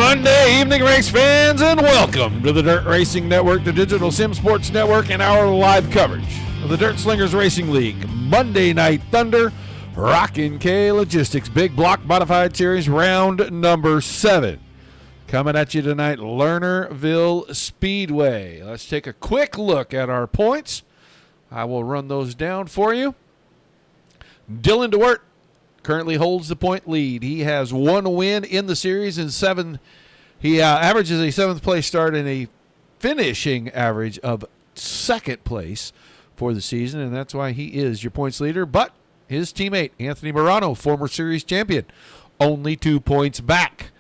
Monday evening, race fans, and welcome to the Dirt Racing Network, the Digital Sim Sports Network, and our live coverage of the Dirt Slingers Racing League Monday Night Thunder Rockin' K Logistics Big Block Modified Series round number 7. Coming at you tonight, Lernerville Speedway. Let's take a quick look at our points. I will run those down for you. Dylan DeWert currently holds the point lead. He has one win in the series and 7. He averages a 7th place start and a finishing average of 2nd place for the season, and that's why he is your points leader. But his teammate, Anthony Morano, former series champion, only 2 points back.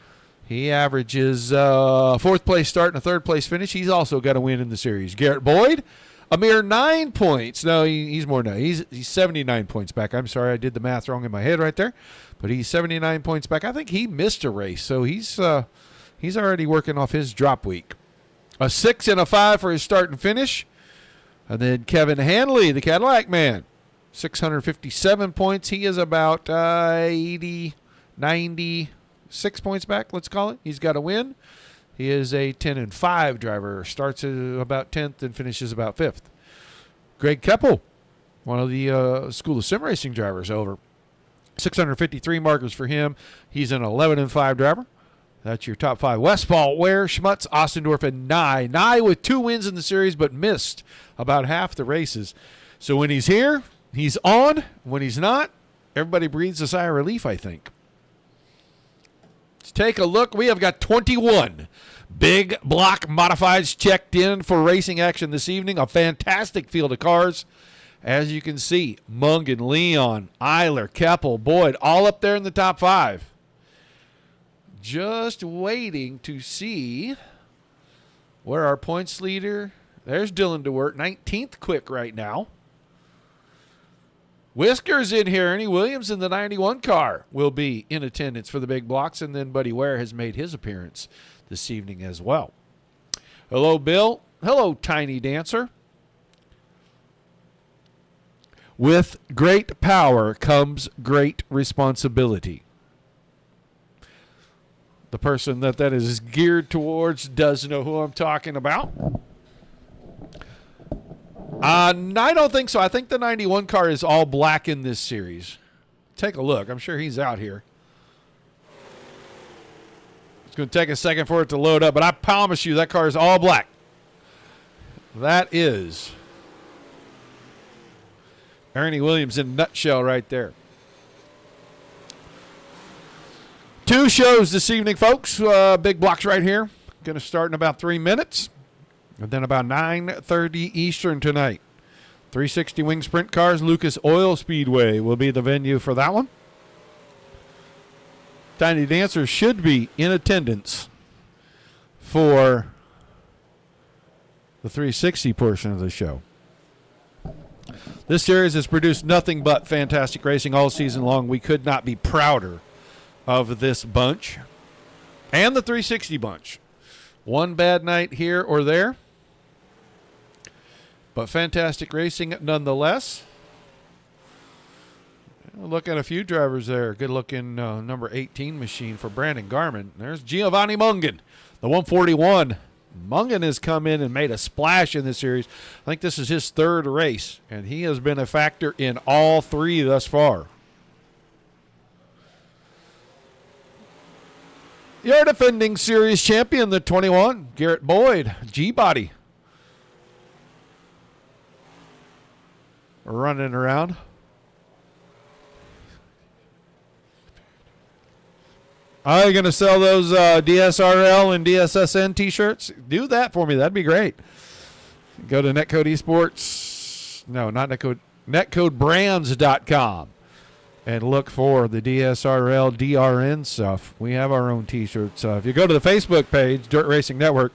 He averages 4th place start and a 3rd place finish. He's also got a win in the series. Garrett Boyd, a mere 9 points. No, he's more now. He's 79 points back. I'm sorry, I did the math wrong in my head right there. But he's 79 points back. I think he missed a race, so he's already working off his drop week. A 6 and a 5 for his start and finish. And then Kevin Hanley, the Cadillac man, 657 points. He is about 96 points back, let's call it. He's got a win. He is a 10 and 5 driver. Starts at about 10th and finishes about 5th. Greg Keppel, one of the School of Sim Racing drivers, over 653 markers for him. He's an 11 and 5 driver. That's your top 5. Westfall, Ware, Schmutz, Ostendorf, and Nye. Nye with 2 wins in the series, but missed about half the races. So when he's here, he's on. When he's not, everybody breathes a sigh of relief, I think. Let's take a look. We have got 21 big block modifieds checked in for racing action this evening. A fantastic field of cars. As you can see, Mungan, Leon, Eiler, Keppel, Boyd, all up there in the top 5. Just waiting to see where our points leader. There's Dylan DeWert, 19th quick right now. Whiskers in here. Ernie Williams in the 91 car will be in attendance for the big blocks. And then Buddy Ware has made his appearance this evening as well. Hello, Bill. Hello, Tiny Dancer. With great power comes great responsibility. The person that is geared towards does know who I'm talking about. I don't think so. I think the 91 car is all black in this series. Take a look. I'm sure he's out here. It's going to take a second for it to load up, but I promise you that car is all black. That is Ernie Williams in a nutshell right there. 2 shows this evening, folks. Big blocks right here. Going to start in about 3 minutes. And then about 9:30 Eastern tonight. 360 wing sprint cars. Lucas Oil Speedway will be the venue for that one. Tiny Dancer should be in attendance for the 360 portion of the show. This series has produced nothing but fantastic racing all season long. We could not be prouder of this bunch and the 360 bunch. One bad night here or there, but fantastic racing nonetheless. Look at a few drivers there. Good looking number 18 machine for Brandon Garman. There's Giovanni Mungan, the 141. Mungan has come in and made a splash in this series. I think this is his 3rd race, and he has been a factor in all 3 thus far. Your defending series champion, the 21, Garrett Boyd, G-Body. Running around. Are you going to sell those DSRL and DSSN t-shirts? Do that for me. That'd be great. Go to Netcode Esports. No, not Netcode. NetCodeBrands.com. And look for the DSRL DRN stuff. We have our own t-shirts. If you go to the Facebook page, Dirt Racing Network,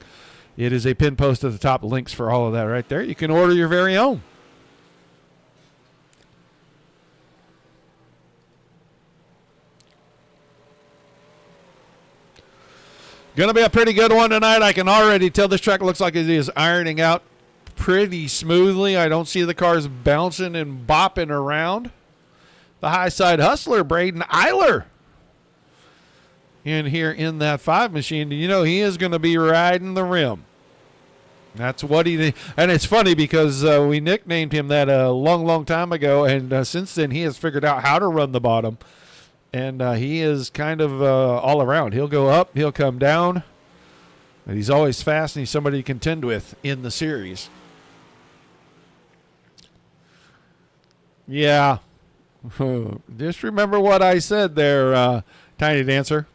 it is a pin post at the top. Links for all of that right there. You can order your very own. Going to be a pretty good one tonight. I can already tell this track looks like it is ironing out pretty smoothly. I don't see the cars bouncing and bopping around. The high side hustler, Braden Eiler, in here in that 5 machine, you know he is going to be riding the rim. That's what he – and it's funny because we nicknamed him that a long, long time ago, and since then he has figured out how to run the bottom, and he is kind of all around. He'll go up, he'll come down, and he's always fast, and he's somebody to contend with in the series. Yeah. Just remember what I said there, Tiny Dancer.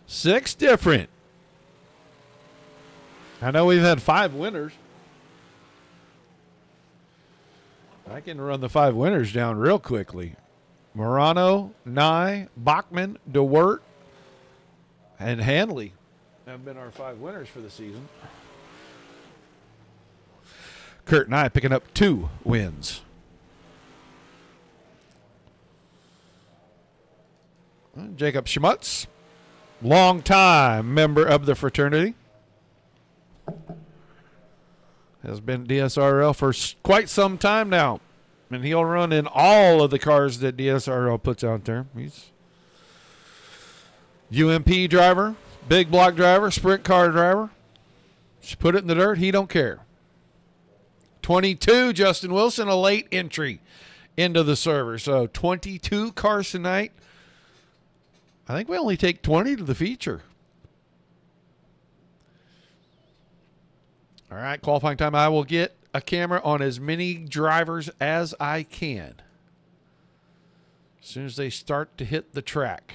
6 different. I know we've had 5 winners. I can run the 5 winners down real quickly. Morano, Nye, Bachman, DeWert, and Hanley have been our 5 winners for the season. Kurt and I picking up 2 wins. Jacob Schmutz, long-time member of the fraternity, has been DSRL for quite some time now, and he'll run in all of the cars that DSRL puts out there. He's UMP driver, big block driver, sprint car driver. Just put it in the dirt, he don't care. 22, Justin Wilson, a late entry into the server. So 22 cars tonight. I think we only take 20 to the feature. All right, qualifying time. I will get a camera on as many drivers as I can as soon as they start to hit the track.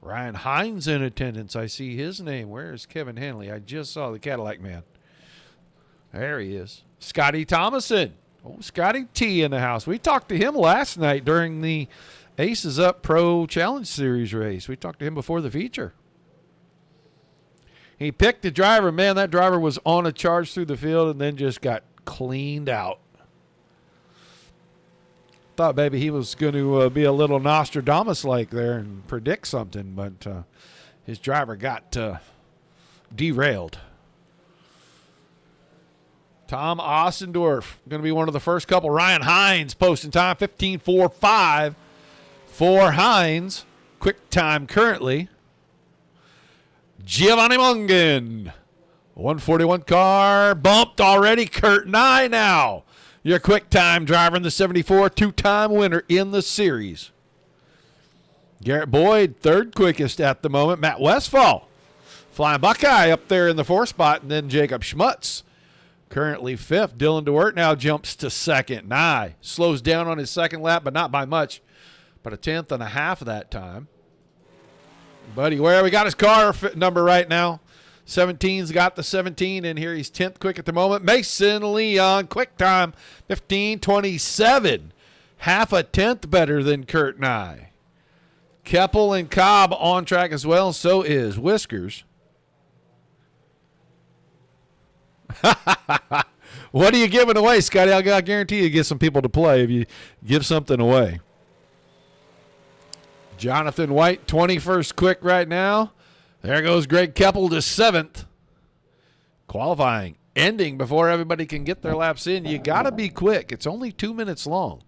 Ryan Hines in attendance. I see his name. Where is Kevin Hanley? I just saw the Cadillac man. There he is. Scotty Thomason. Oh, Scotty T in the house. We talked to him last night during the Aces Up Pro Challenge Series race. We talked to him before the feature. He picked the driver. Man, that driver was on a charge through the field and then just got cleaned out. Thought maybe he was going to be a little Nostradamus-like there and predict something, but his driver got derailed. Tom Ossendorf going to be one of the first couple. Ryan Hines posting time, 15.45 for Hines. Quick time currently. Giovanni Mungan, 141 car, bumped already. Kurt Nye now, your quick time driver in the 74, 2-time winner in the series. Garrett Boyd, 3rd quickest at the moment. Matt Westfall, flying Buckeye up there in the 4th spot. And then Jacob Schmutz, currently 5th. Dylan DeWert now jumps to 2nd. Nye slows down on his 2nd lap, but not by much, but a 10th and a half of that time. Buddy Ware, we got his car number right now. 17's got the 17 in here. He's 10th quick at the moment. Mason Leon, quick time, 15.27. Half a tenth better than Kurt Nye. Keppel and Cobb on track as well. So is Whiskers. What are you giving away, Scotty? I guarantee you get some people to play if you give something away. Jonathan White, 21st quick right now. There goes Greg Keppel to 7th. Qualifying ending before everybody can get their laps in. You got to be quick. It's only 2 minutes long.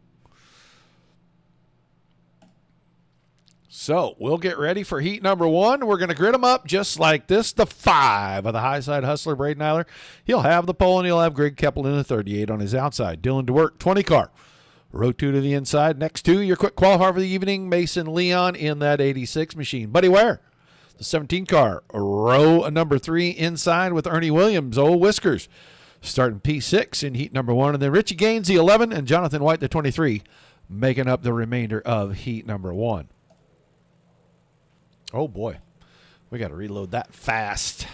So we'll get ready for heat number 1. We're going to grid them up just like this. The 5 of the high side hustler, Braden Eiler. He'll have the pole, and he'll have Greg Keppel in the 38 on his outside. Dylan DeWert, 20 car. Row 2 to the inside. Next 2, your quick qualifier for the evening, Mason Leon in that 86 machine. Buddy Ware, the 17 car. Row number 3 inside with Ernie Williams, old Whiskers, starting P6 in heat number 1. And then Richie Gaines, the 11, and Jonathan White, the 23, making up the remainder of heat number 1. Oh, boy. We got to reload that fast.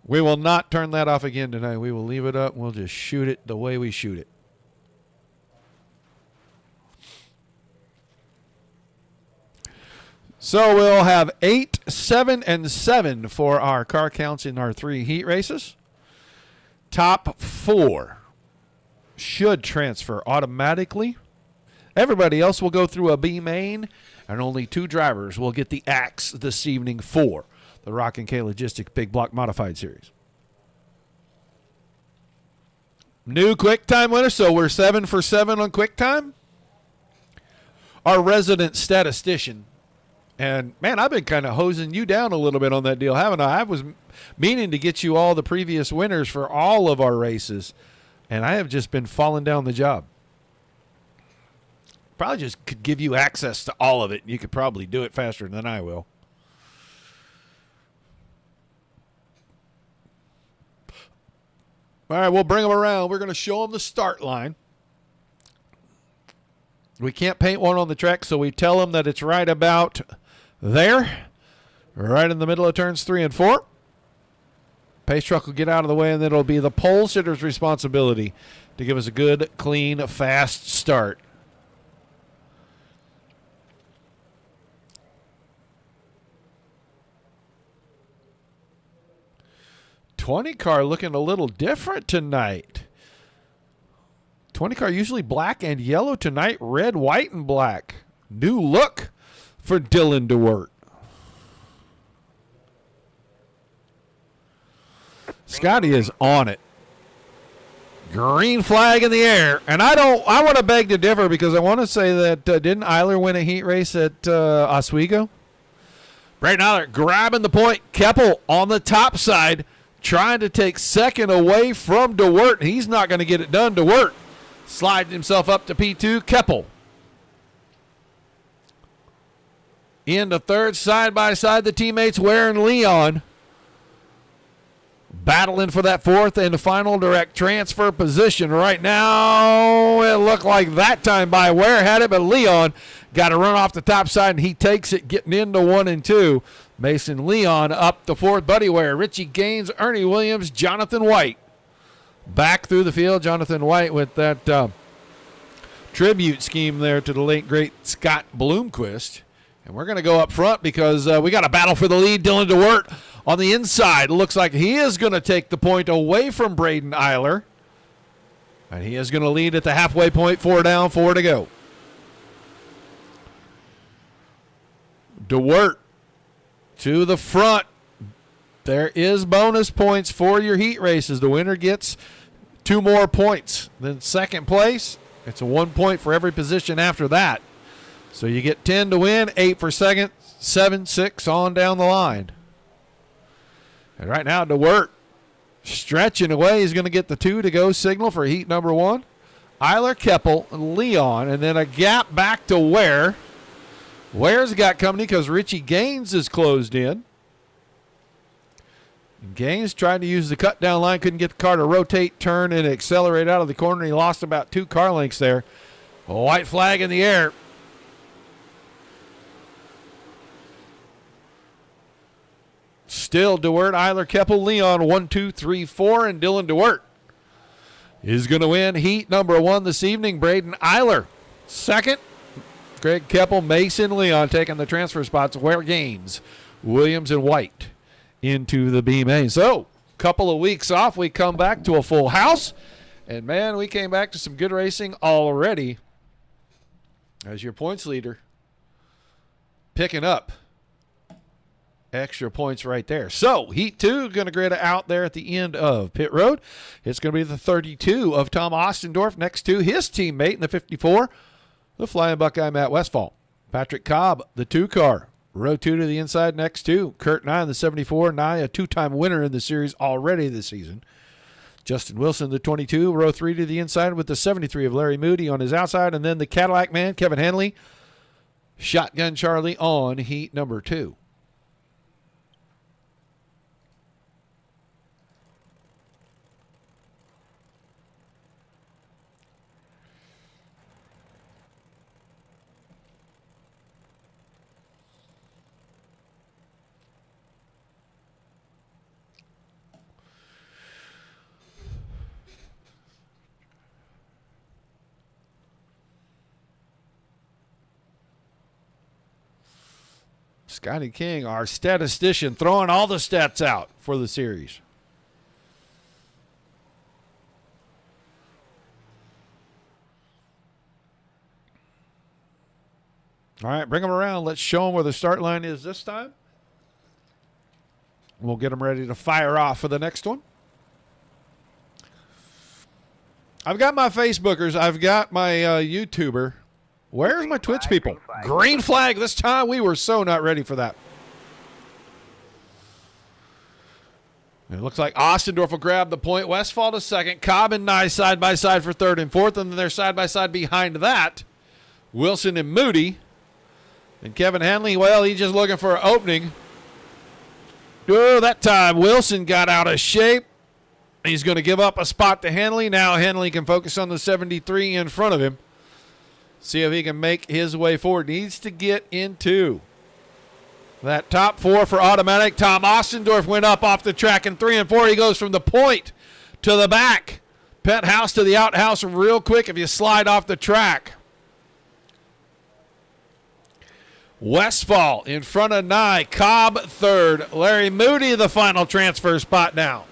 We will not turn that off again tonight. We will leave it up. We'll just shoot it the way we shoot it. So we'll have 8, 7, and 7 for our car counts in our 3 heat races. Top 4 should transfer automatically. Everybody else will go through a B main, and only 2 drivers will get the axe this evening for the Rock and K Logistics Big Block Modified Series. New quick time winner, so we're 7 for 7 on quick time. our resident statistician. And, man, I've been kind of hosing you down a little bit on that deal, haven't I? I was meaning to get you all the previous winners for all of our races, and I have just been falling down the job. Probably just could give you access to all of it. You could probably do it faster than I will. All right, we'll bring them around. We're going to show them the start line. We can't paint one on the track, so we tell them that it's right about there, right in the middle of turns 3 and 4. Pace truck will get out of the way, and then it'll be the pole sitter's responsibility to give us a good, clean, fast start. $20 car looking a little different tonight. $20 car usually black and yellow tonight, red, white, and black. New look for Dylan DeWert. Scotty is on it. Green flag in the air. And I want to beg to differ because I want to say that didn't Eiler win a heat race at Oswego? Braden Eiler grabbing the point. Keppel on the top side trying to take second away from DeWert. He's not going to get it done. DeWert sliding himself up to P2. Keppel in the third, side by side. The teammates Ware and Leon battling for that fourth and final direct transfer position. Right now, it looked like that time by Ware had it, but Leon got to run off the top side, and he takes it, getting into 1 and 2. Mason Leon up the fourth. Buddy Ware, Richie Gaines, Ernie Williams, Jonathan White. Back through the field, Jonathan White with that tribute scheme there to the late, great Scott Bloomquist. And we're going to go up front because we got a battle for the lead. Dylan DeWert on the inside. Looks like he is going to take the point away from Braden Eiler. And he is going to lead at the halfway point. 4 down, 4 to go. DeWert to the front. There is bonus points for your heat races. The winner gets 2 more points than second place. It's a 1 point for every position after that. So you get 10 to win, 8 for second, 7, 6 on down the line. And right now, DeWert stretching away. He's going to get the 2 to go signal for heat number 1. Eiler, Keppel, Leon, and then a gap back to Ware. Ware's got company because Richie Gaines is closed in. Gaines tried to use the cut down line, couldn't get the car to rotate, turn, and accelerate out of the corner. He lost about 2 car lengths there. A white flag in the air. Still DeWert, Eiler, Keppel, Leon, 1, 2, 3, 4, and Dylan DeWert is going to win heat number 1 this evening. Braden Eiler second. Greg Keppel, Mason Leon taking the transfer spots. Ware Gaines, Williams, and White into the B main. So, couple of weeks off, we come back to a full house. And, man, we came back to some good racing already as your points leader picking up extra points right there. So, Heat 2 going to grid out there at the end of pit road. It's going to be the 32 of Tom Ostendorf next to his teammate in the 54, the Flying Buckeye Matt Westfall. Patrick Cobb, the 2 car. Row 2 to the inside next to Kurt Nye in the 74. Nye, a 2-time winner in the series already this season. Justin Wilson, the 22. Row 3 to the inside with the 73 of Larry Moody on his outside. And then the Cadillac man, Kevin Henley. Shotgun Charlie on heat number 2. Scotty King, our statistician, throwing all the stats out for the series. All right, bring them around. Let's show them where the start line is this time. We'll get them ready to fire off for the next one. I've got my Facebookers. I've got my YouTuber. Where's my Twitch people? Green flag this time. We were so not ready for that. It looks like Ostendorf will grab the point. Westfall to second. Cobb and Nye side by side for third and fourth. And then they're side by side behind that. Wilson and Moody. And Kevin Hanley, well, he's just looking for an opening. Oh, that time Wilson got out of shape. He's going to give up a spot to Hanley. Now Hanley can focus on the 73 in front of him. See if he can make his way forward. Needs to get into that top four for automatic. Tom Ostendorf went up off the track in 3 and 4. He goes from the point to the back. Penthouse to the outhouse real quick if you slide off the track. Westfall in front of Nye. Cobb third. Larry Moody the final transfer spot now.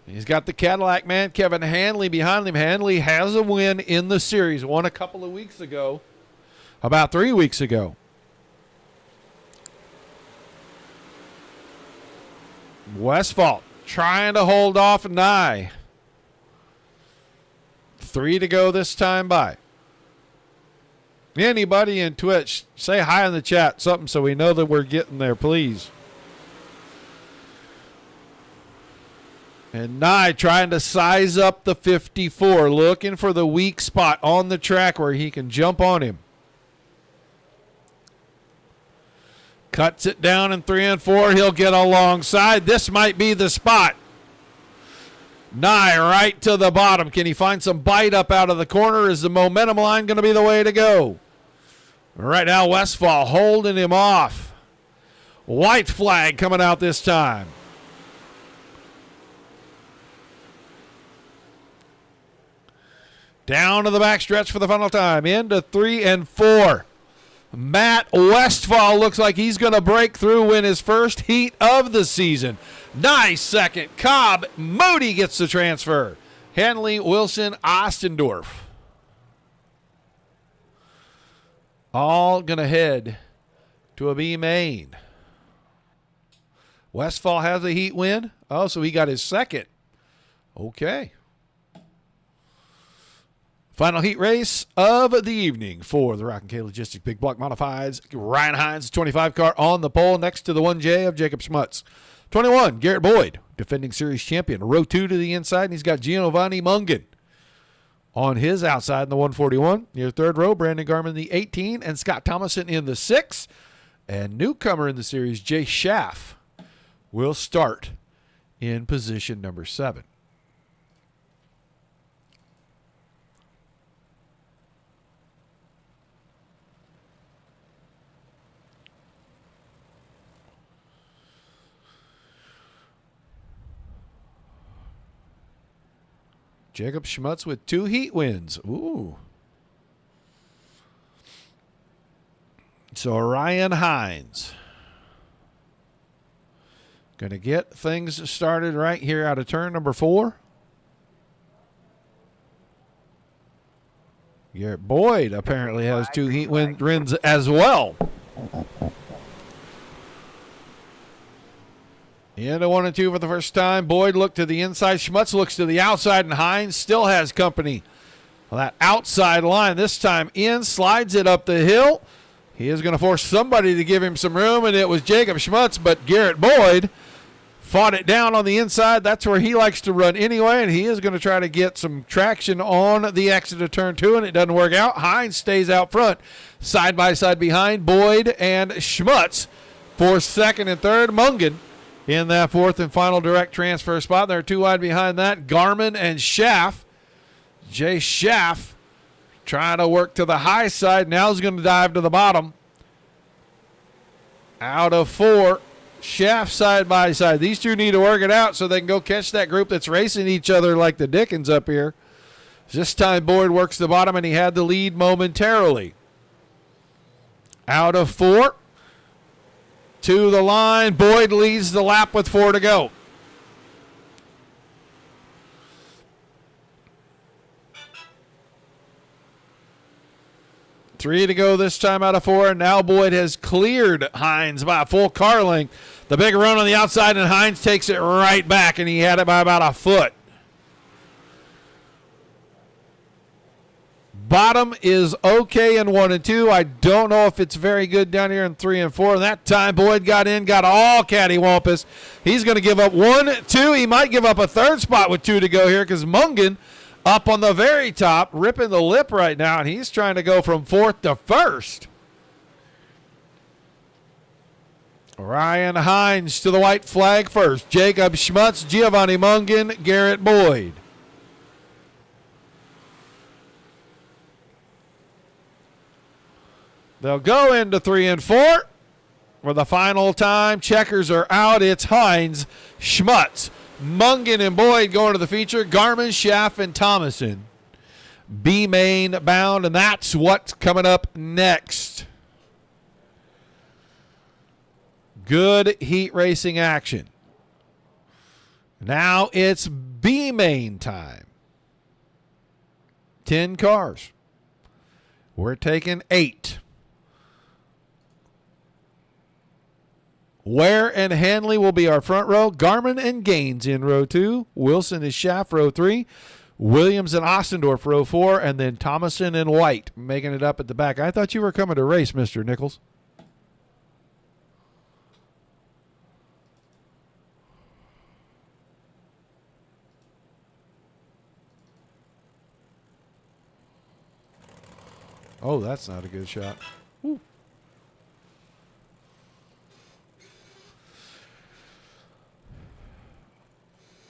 He's got the Cadillac man, Kevin Hanley, behind him. Hanley has a win in the series. Won a couple of weeks ago. About 3 weeks ago. Westfall trying to hold off Nye. 3 to go this time by. Anybody in Twitch, say hi in the chat, something so we know that we're getting there, please. And Nye trying to size up the 54, looking for the weak spot on the track where he can jump on him. Cuts it down in 3 and 4. He'll get alongside. This might be the spot. Nye right to the bottom. Can he find some bite up out of the corner? Is the momentum line going to be the way to go? Right now, Westfall holding him off. White flag coming out this time. Down to the backstretch for the final time. Into 3 and 4. Matt Westfall looks like he's going to break through, win his first heat of the season. Nice second. Cobb, Moody gets the transfer. Hanley, Wilson, Ostendorf. All going to head to a B main. Westfall has a heat win. Oh, so he got his second. Okay. Final heat race of the evening for the Rock and K Logistics Big Block Modifieds. Ryan Hines, 25 car on the pole next to the 1J of Jacob Schmutz. 21, Garrett Boyd, defending series champion. Row 2 to the inside, and he's got Giovanni Mungan on his outside in the 141. Near third row, Brandon Garman, the 18, and Scott Thomason in the 6. And newcomer in the series, Jay Schaff, will start in position number 7. Jacob Schmutz with 2 heat wins. Ooh. So Ryan Hines going to get things started right here out of turn number 4. Garrett Boyd apparently has 2 heat wins as well. Into 1 and 2 for the first time. Boyd looked to the inside. Schmutz looks to the outside, and Hines still has company on that outside line. This time in, slides it up the hill. He is going to force somebody to give him some room, and it was Jacob Schmutz, but Garrett Boyd fought it down on the inside. That's where he likes to run anyway, and he is going to try to get some traction on the exit of turn 2, and it doesn't work out. Hines stays out front, side by side behind Boyd and Schmutz for second and third. Mungan in that 4th and final direct transfer spot. They're 2 wide behind that. Garman and Schaff. Jay Schaff trying to work to the high side. Now he's going to dive to the bottom. Out of 4. Schaff side by side. These 2 need to work it out so they can go catch that group that's racing each other like the Dickens up here. This time Boyd works the bottom, and he had the lead momentarily. Out of 4. To the line. Boyd leads the lap with 4 to go. Three to go this time out of 4. And now Boyd has cleared Hines by a full car length. The big run on the outside, and Hines takes it right back, and he had it by about a foot. Bottom is okay in 1 and 2. I don't know if it's very good down here in 3 and 4. And that time Boyd got in, got all cattywampus. He's going to give up 1, 2. He might give up a third spot with 2 to go here because Mungan up on the very top, ripping the lip right now, and he's trying to go from 4th to 1st. Ryan Hines to the white flag first. Jacob Schmutz, Giovanni Mungan, Garrett Boyd. They'll go into 3 and 4 for the final time. Checkers are out. It's Hines, Schmutz, Mungan, and Boyd going to the feature. Garmin, Schaff, and Thomason. B main bound, and that's what's coming up next. Good heat racing action. Now it's B main time. 10 cars. We're taking 8. Ware and Hanley will be our front row. Garmin and Gaines in row 2. Wilson and Schaff, row 3. Williams and Ostendorf, row 4. And then Thomason and White making it up at the back. I thought you were coming to race, Mr. Nichols. Oh, that's not a good shot. Woo.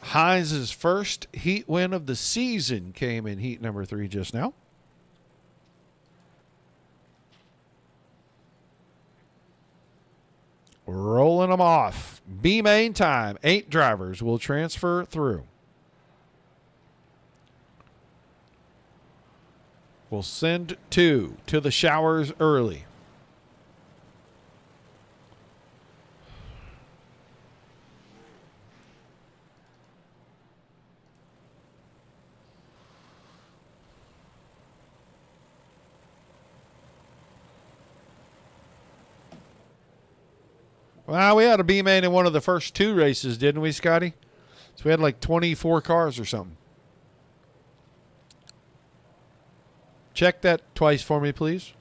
Hines' first heat win of the season came in heat number 3 just now. Rolling them off. B main time. 8 drivers will transfer through. We'll send 2 to the showers early. Well, we had a B main in one of the first 2 races, didn't we, Scotty? So we had like 24 cars or something. Check that twice for me, please.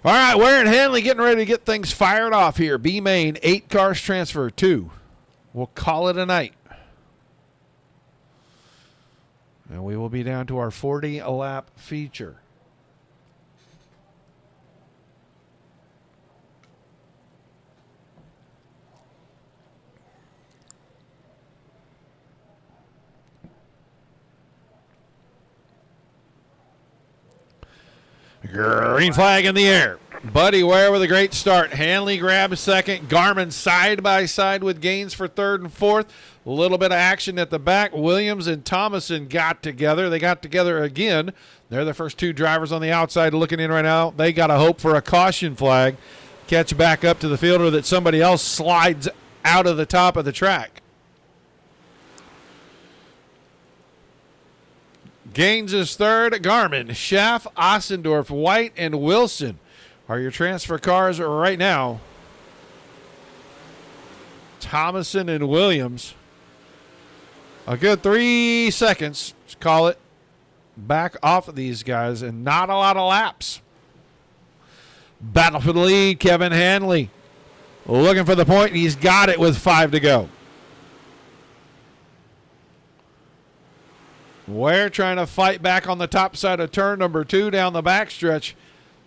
All right, Ware and Hanley getting ready to get things fired off here. B main, 8 cars transfer, 2. We'll call it a night. And we will be down to our 40-lap feature. Green flag in the air. Buddy Ware with a great start. Hanley grabs second. Garmin side by side with Gaines for 3rd and 4th. A little bit of action at the back. Williams and Thomason got together. They got together again. They're the first 2 drivers on the outside looking in right now. They got to hope for a caution flag. Catch back up to the fielder that somebody else slides out of the top of the track. Gaines is 3rd. Garmin, Schaff, Ostendorf, White, and Wilson are your transfer cars right now. Thomason and Williams. A good 3 seconds, let's call it, back off of these guys, and not a lot of laps. Battle for the lead, Kevin Hanley. Looking for the point. He's got it with 5 to go. Ware trying to fight back on the top side of turn number 2 down the backstretch.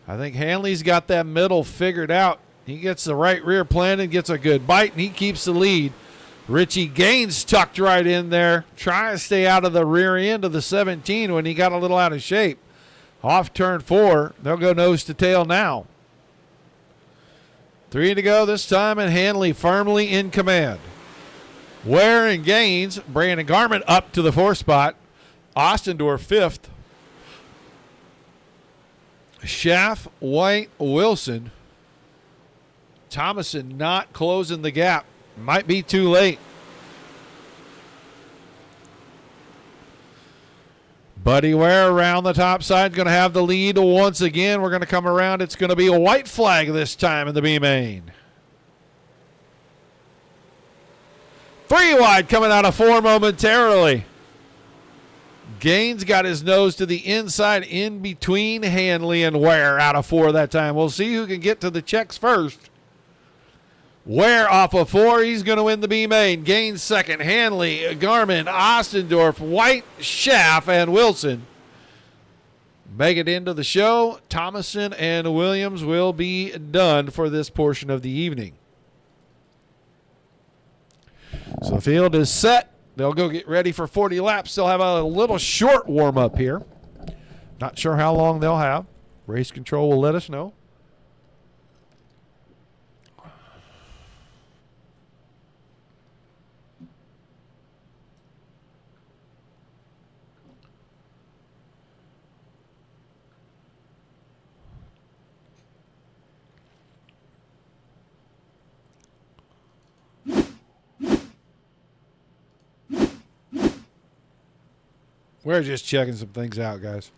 I think Hanley's got that middle figured out. He gets the right rear planted, gets a good bite, and he keeps the lead. Richie Gaines tucked right in there, trying to stay out of the rear end of the 17 when he got a little out of shape. Off turn 4, they'll go nose to tail now. 3 to go this time, and Hanley firmly in command. Ware and Gaines, Brandon Garmin up to the 4th spot. Ostendorf 5th. Schaff, White, Wilson. Thomason not closing the gap. Might be too late. Buddy Ware around the top side, going to have the lead once again. We're going to come around. It's going to be a white flag this time in the B main. 3 wide coming out of 4 momentarily. Gaines got his nose to the inside in between Hanley and Ware out of 4 that time. We'll see who can get to the checks first. Ware off of 4. He's going to win the B main. Gaines second. Hanley, Garmin, Ostendorf, White, Schaff, and Wilson make it into the show. Thomason and Williams will be done for this portion of the evening. So the field is set. They'll go get ready for 40 laps. They'll have a little short warm-up here. Not sure how long they'll have. Race control will let us know. We're just checking some things out, guys.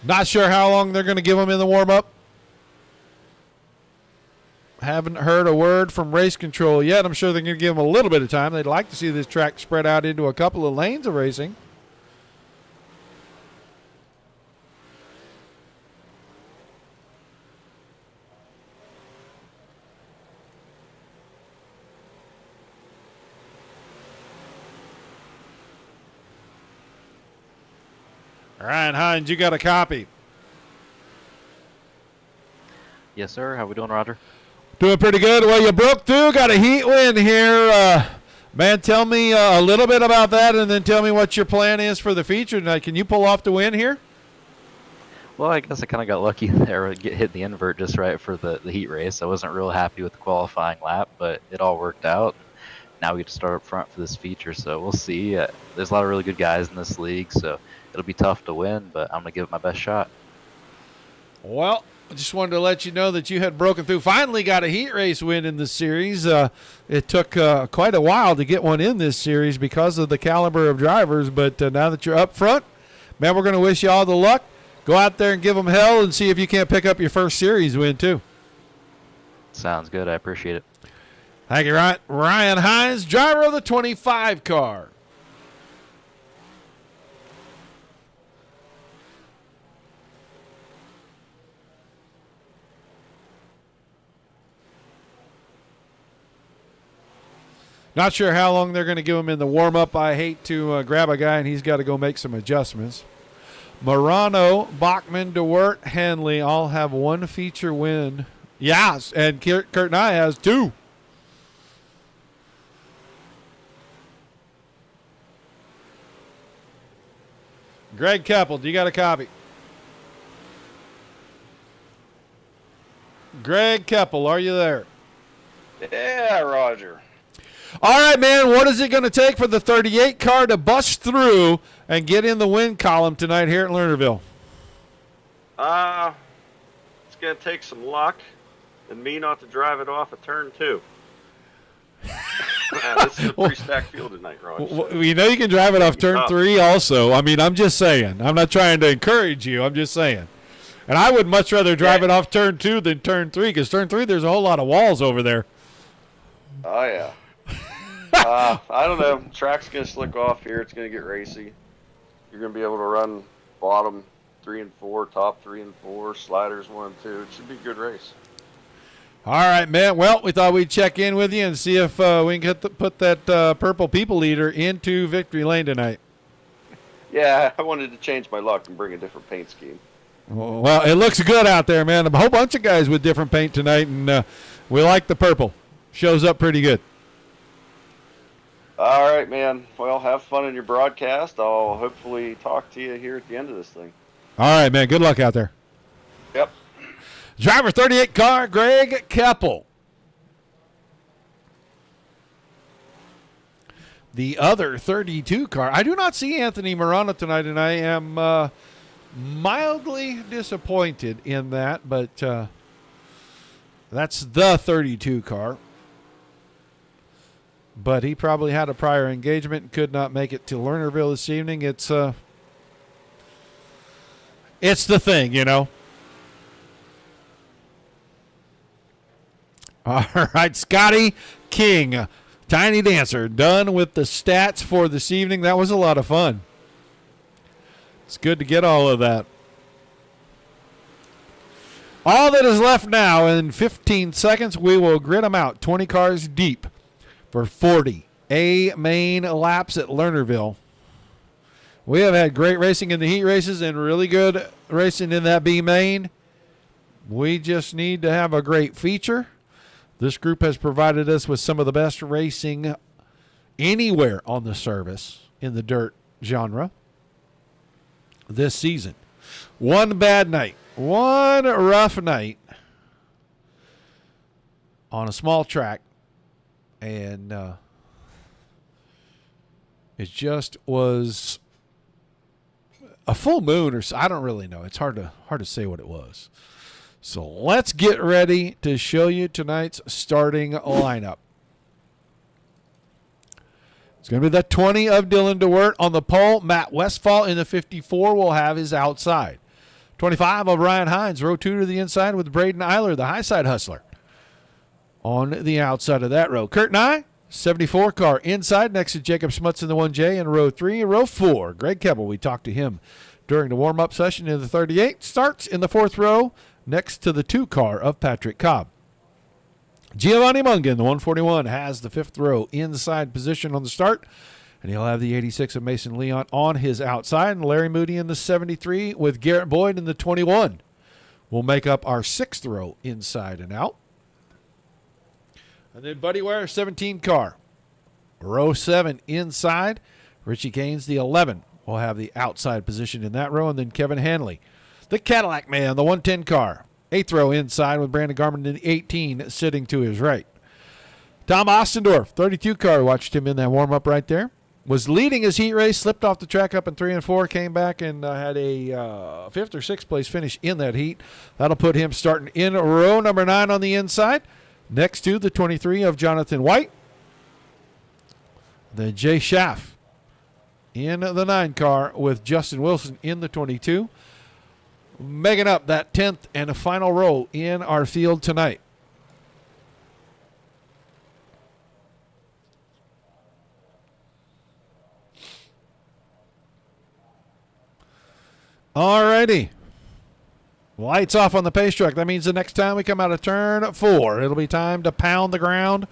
Not sure how long they're going to give them in the warm-up. Haven't heard a word from race control yet. I'm sure they're going to give them a little bit of time. They'd like to see this track spread out into a couple of lanes of racing. Ryan Hines, you got a copy. Yes, sir. How we doing, Roger? Doing pretty good. Well, you broke through. Got a heat win here. Man, tell me a little bit about that, and then tell me what your plan is for the feature tonight. Can you pull off the win here? Well, I guess I kind of got lucky there. Hit the invert just right for the heat race. I wasn't real happy with the qualifying lap, but it all worked out. Now we get to start up front for this feature, so we'll see. There's a lot of really good guys in this league, so it'll be tough to win, but I'm going to give it my best shot. Well, I just wanted to let you know that you had broken through. Finally got a heat race win in this series. It took quite a while to get one in this series because of the caliber of drivers, but now that you're up front, man, we're going to wish you all the luck. Go out there and give them hell and see if you can't pick up your first series win, too. Sounds good. I appreciate it. Thank you, Ryan. Ryan Hines, driver of the 25 car. Not sure how long they're going to give him in the warm-up. I hate to grab a guy and he's got to go make some adjustments. Morano, Bachman, DeWert, Hanley all have one feature win. Yes, and Kurt Nye has 2. Greg Keppel, do you got a copy? Greg Keppel, are you there? Yeah, Roger. All right, man, what is it going to take for the 38 car to bust through and get in the win column tonight here at Lernerville? It's going to take some luck and me not to drive it off of turn 2. This is a pretty stacked field tonight, Roger. Well, you know you can drive it off turn 3 also. I mean, I'm just saying. I'm not trying to encourage you. I'm just saying. And I would much rather drive it off turn 2 than turn 3 because turn 3, there's a whole lot of walls over there. Oh, yeah. I don't know. Track's going to slick off here. It's going to get racy. You're going to be able to run bottom 3 and 4, top 3 and 4, sliders 1 and 2. It should be a good race. All right, man. Well, we thought we'd check in with you and see if we can put that purple people leader into victory lane tonight. Yeah, I wanted to change my luck and bring a different paint scheme. Well, it looks good out there, man. A whole bunch of guys with different paint tonight, and we like the purple. Shows up pretty good. All right, man. Well, have fun in your broadcast. I'll hopefully talk to you here at the end of this thing. All right, man. Good luck out there. Yep. Driver 38 car, Greg Keppel. The other 32 car. I do not see Anthony Morano tonight, and I am mildly disappointed in that, but that's the 32 car. But he probably had a prior engagement and could not make it to Lernerville this evening. It's It's the thing, you know. All right, Scotty King, Tiny Dancer, done with the stats for this evening. That was a lot of fun. It's good to get all of that. All that is left now, in 15 seconds, we will grid them out 20 cars deep for 40 A main laps at Lernerville. We have had great racing in the heat races and really good racing in that B main. We just need to have a great feature. This group has provided us with some of the best racing anywhere on the service in the dirt genre this season. One bad night, one rough night on a small track, and it just was a full moon, or I don't really know. It's hard to say what it was. So let's get ready to show you tonight's starting lineup. It's going to be the 20 of Dylan DeWert on the pole. Matt Westfall in the 54 will have his outside. 25 of Ryan Hines, row 2 to the inside with Braden Eiler, the high side hustler, on the outside of that row. Kurt Nye, 74 car inside next to Jacob Schmutz in the 1J in row 3. Row 4, Greg Keppel, we talked to him during the warm-up session in the 38, starts in the 4th row next to the 2 car of Patrick Cobb. Giovanni Mungan, the 141, has the 5th row inside position on the start, and he'll have the 86 of Mason Leon on his outside, and Larry Moody in the 73 with Garrett Boyd in the 21 will make up our 6th row inside and out. And then Buddy Ware, 17 car, row 7 inside. Richie Gaines, the 11, will have the outside position in that row, and then Kevin Hanley, the Cadillac man, the 110 car, 8th row inside with Brandon Garmin in the 18 sitting to his right. Tom Ostendorf, 32 car, watched him in that warm-up right there. Was leading his heat race, slipped off the track up in 3 and 4, came back and had a 5th or 6th place finish in that heat. That'll put him starting in row number 9 on the inside, next to the 23 of Jonathan White. Then Jay Schaff in the 9 car with Justin Wilson in the 22. Making up that 10th and final row in our field tonight. All righty. Lights off on the pace truck. That means the next time we come out of turn 4, it'll be time to pound the ground.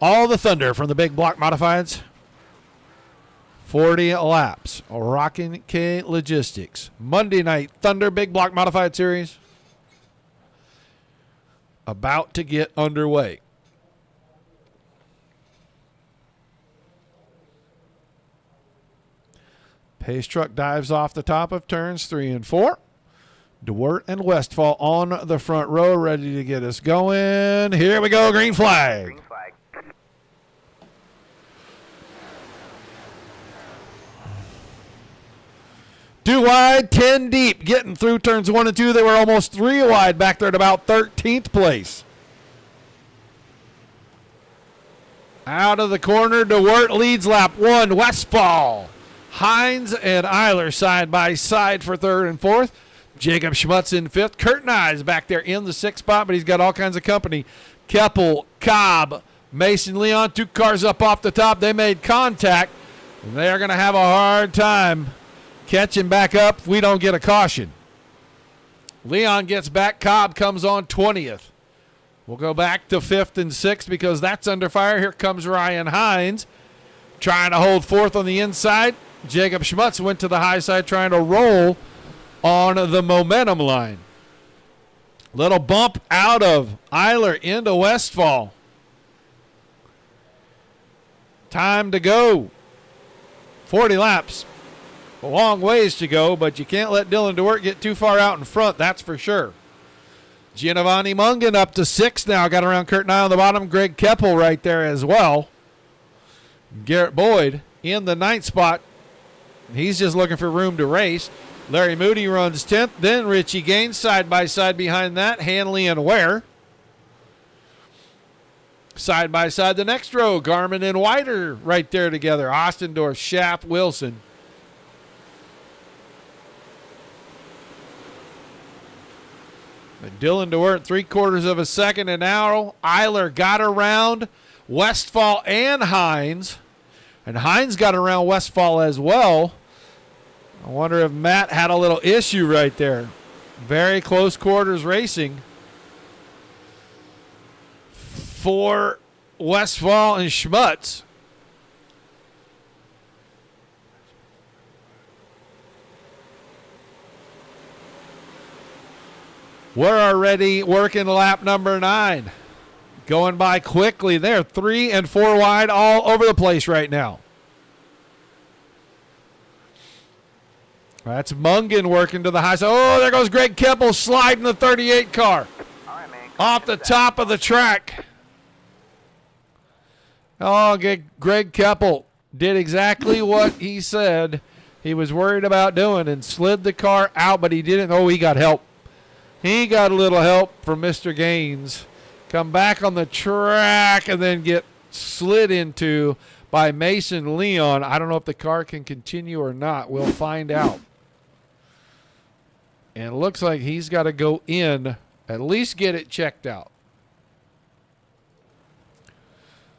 All the thunder from the big block modifieds. 40 laps. Rockin' K Logistics. Monday Night Thunder Big Block Modified Series. About to get underway. Pace truck dives off the top of turns 3 and 4. DeWert and Westfall on the front row, ready to get us going. Here we go, green flag. Green flag. Two wide, 10 deep, getting through turns 1 and 2. They were almost 3 wide back there at about 13th place. Out of the corner, DeWert leads lap 1. Westfall, Hines, and Eiler side by side for 3rd and 4th. Jacob Schmutz in 5th. Kurt Nye's back there in the 6th spot, but he's got all kinds of company. Keppel, Cobb, Mason Leon, 2 cars up off the top. They made contact, and they are going to have a hard time catching back up if we don't get a caution. Leon gets back. Cobb comes on 20th. We'll go back to 5th and 6th because that's under fire. Here comes Ryan Hines trying to hold 4th on the inside. Jacob Schmutz went to the high side trying to roll on the momentum line. Little bump out of Eiler into Westfall. Time to go. 40 laps. A long ways to go, but you can't let Dylan DeWert get too far out in front, that's for sure. Giovanni Mungan up to 6th now. Got around Kurt Nye on the bottom. Greg Keppel right there as well. Garrett Boyd in the 9th spot. He's just looking for room to race. Larry Moody runs 10th. Then Richie Gaines side by side behind that. Hanley and Ware. Side by side the next row. Garmin and Whiter right there together. Ostendorf, Schaff, Wilson. But Dylan DeWert, 3/4 of a second, and now Eiler got around Westphal and Hines. And Hines got around Westphal as well. I wonder if Matt had a little issue right there. Very close quarters racing for Westphal and Schmutz. We're already working lap number 9. Going by quickly there. 3 and 4 wide all over the place right now. That's Mungan working to the high side. Oh, there goes Greg Keppel sliding the 38 car. Off the top of the track. Oh, Greg Keppel did exactly what he said he was worried about doing and slid the car out, but he didn't. Oh, he got help. He got a little help from Mr. Gaines. Come back on the track and then get slid into by Mason Leon. I don't know if the car can continue or not. We'll find out. And it looks like he's got to go in, at least get it checked out.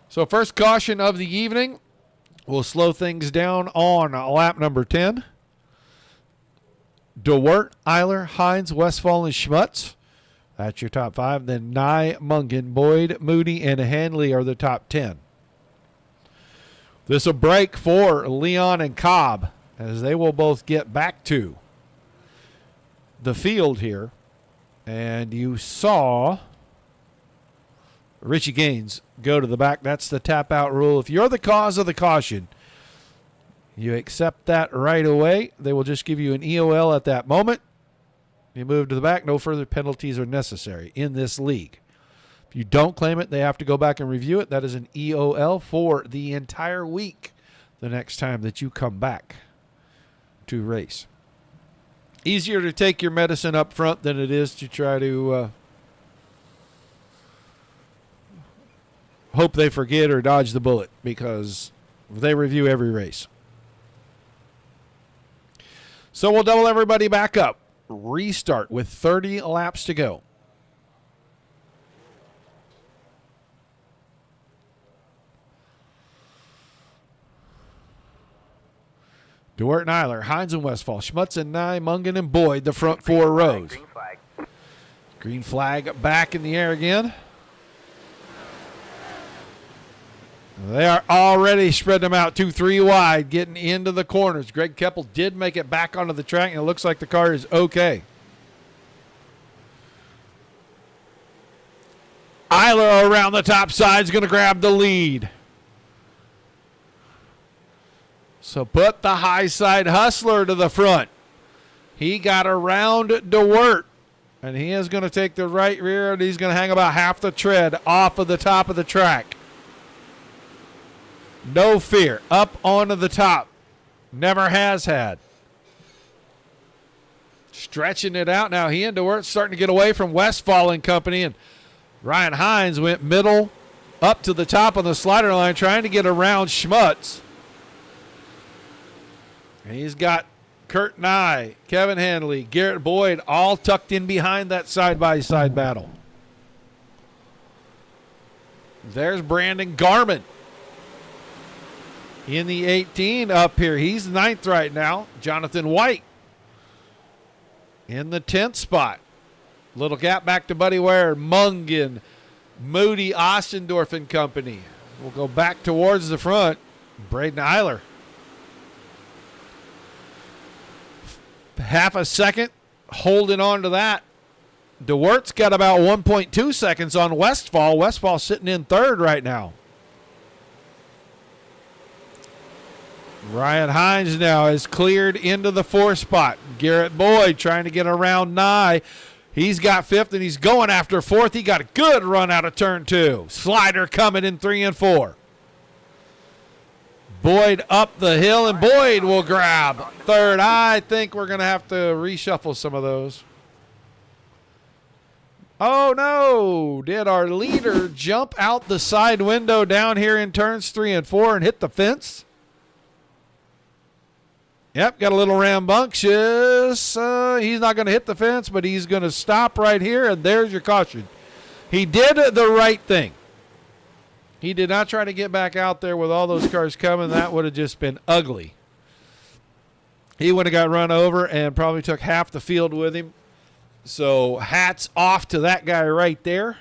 So first caution of the evening. We'll slow things down on lap number 10. DeWert, Eiler, Hines, Westphal, and Schmutz. That's your top 5. Then Nye, Mungan, Boyd, Moody, and Hanley are the top 10. This will break for Leon and Cobb as they will both get back to the field here. And you saw Richie Gaines go to the back. That's the tap out rule. If you're the cause of the caution, you accept that right away. They will just give you an EOL at that moment. You move to the back. No further penalties are necessary in this league. If you don't claim it, they have to go back and review it. That is an EOL for the entire week the next time that you come back to race. Easier to take your medicine up front than it is to try to hope they forget or dodge the bullet, because they review every race. So we'll double everybody back up. Restart with 30 laps to go. DeWert and Eiler, Hines and Westphal, Schmutz and Nye, Mungan and Boyd, the front 4 rows. Green flag. Green flag back in the air again. They are already spreading them out 2-3 wide, getting into the corners. Greg Keppel did make it back onto the track, and it looks like the car is okay. Eiler around the top side is going to grab the lead. So put the high side hustler to the front. He got around DeWert, and he is going to take the right rear, and he's going to hang about half the tread off of the top of the track. No fear. Up onto the top. Never has had. Stretching it out now. He and DeWert starting to get away from Westphal and company, and Ryan Hines went middle up to the top on the slider line trying to get around Schmutz. And he's got Kurt Nye, Kevin Hanley, Garrett Boyd all tucked in behind that side-by-side battle. There's Brandon Garman in the 18 up here. He's 9th right now. Jonathan White in the 10th spot. Little gap back to Buddy Ware, Mungan, Moody, Ostendorf and company. We'll go back towards the front. Braden Eiler. Half a second holding on to that. DeWert's got about 1.2 seconds on Westphal. Westphal sitting in 3rd right now. Ryan Hines now is cleared into the 4th spot. Garrett Boyd trying to get around Nye. He's got 5th, and he's going after 4th. He got a good run out of turn 2. Slider coming in 3 and 4. Boyd up the hill, and Boyd will grab 3rd. I think we're going to have to reshuffle some of those. Oh, no. Did our leader jump out the side window down here in turns 3 and 4 and hit the fence? Yep, got a little rambunctious. He's not going to hit the fence, but he's going to stop right here, and there's your caution. He did the right thing. He did not try to get back out there with all those cars coming. That would have just been ugly. He would have got run over and probably took half the field with him. So hats off to that guy right there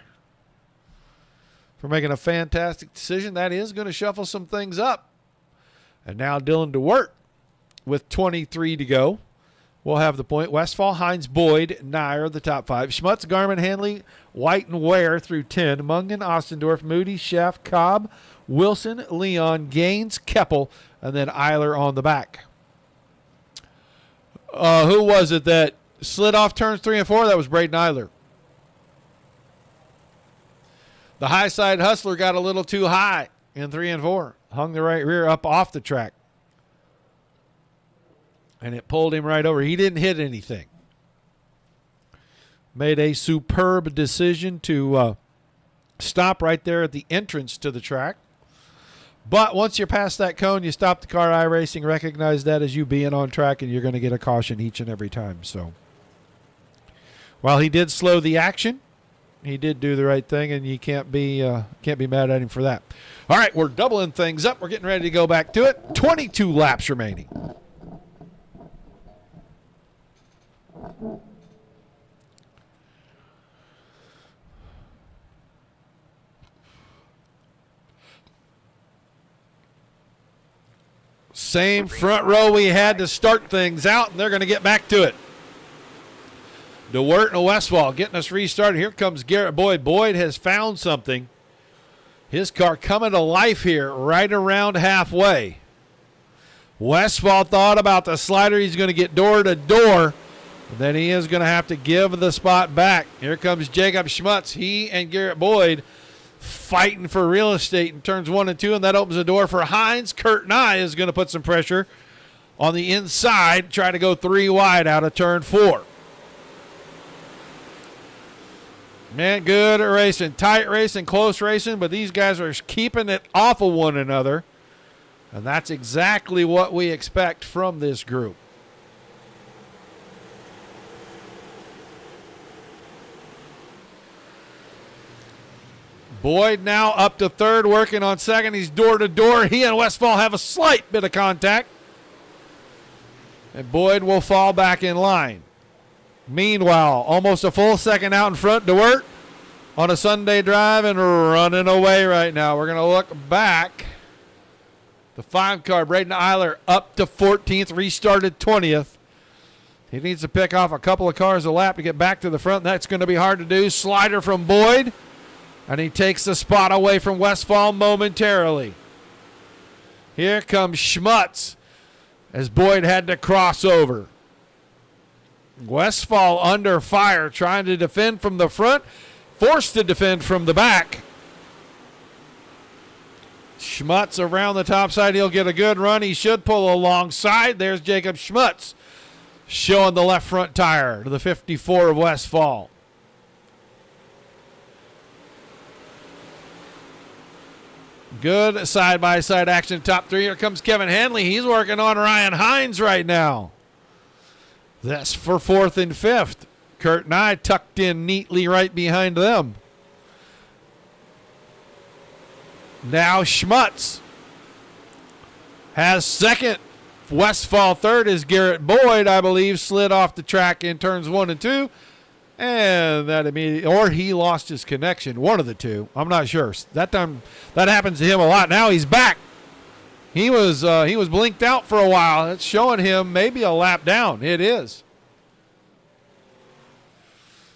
for making a fantastic decision. That is going to shuffle some things up. And now Dylan DeWert with 23 to go will have the point. Westfall, Hines, Boyd, Nyer, the top 5. Schmutz, Garmin, Hanley, White, and Ware through 10. Mungan, Ostendorf, Moody, Schaff, Cobb, Wilson, Leon, Gaines, Keppel, and then Eiler on the back. Who was it that slid off turns 3 and 4? That was Braden Eiler. The high side hustler got a little too high in 3 and 4. Hung the right rear up off the track. And it pulled him right over. He didn't hit anything. Made a superb decision to stop right there at the entrance to the track. But once you're past that cone, you stop the car. iRacing recognize that as you being on track, and you're going to get a caution each and every time. So while he did slow the action, he did do the right thing, and you can't be mad at him for that. All right, we're doubling things up. We're getting ready to go back to it. 22 laps remaining. Same front row we had to start things out, and they're going to get back to it. DeWert and Westfall getting us restarted. Here comes Garrett Boyd. Boyd has found something. His car coming to life here right around halfway. Westfall thought about the slider. He's going to get door to door. Then he is going to have to give the spot back. Here comes Jacob Schmutz. He and Garrett Boyd fighting for real estate in turns 1 and 2, and that opens the door for Hines. Kurt Nye is going to put some pressure on the inside, try to go 3 wide out of turn 4. Man, good racing. Tight racing, close racing, but these guys are keeping it off of one another, and that's exactly what we expect from this group. Boyd now up to third, working on second. He's door to door. He and Westfall have a slight bit of contact, and Boyd will fall back in line. Meanwhile, almost a full second out in front, DeWert on a Sunday drive and running away right now. We're going to look back. The 5 car, Braden Eiler, up to 14th, restarted 20th. He needs to pick off a couple of cars a lap to get back to the front. That's going to be hard to do. Slider from Boyd, and he takes the spot away from Westfall momentarily. Here comes Schmutz as Boyd had to cross over. Westfall under fire, trying to defend from the front, forced to defend from the back. Schmutz around the top side. He'll get a good run. He should pull alongside. There's Jacob Schmutz showing the left front tire to the 54 of Westfall. Good side-by-side action. Top 3. Here comes Kevin Hanley. He's working on Ryan Hines right now. That's for 4th and 5th. Kurt Nye tucked in neatly right behind them. Now Schmutz has second. Westfall third is Garrett Boyd, I believe, slid off the track in turns 1 and 2. And that immediately, or he lost his connection. One of the two. I'm not sure. That time, that happens to him a lot. Now he's back. He was blinked out for a while. It's showing him maybe a lap down. It is.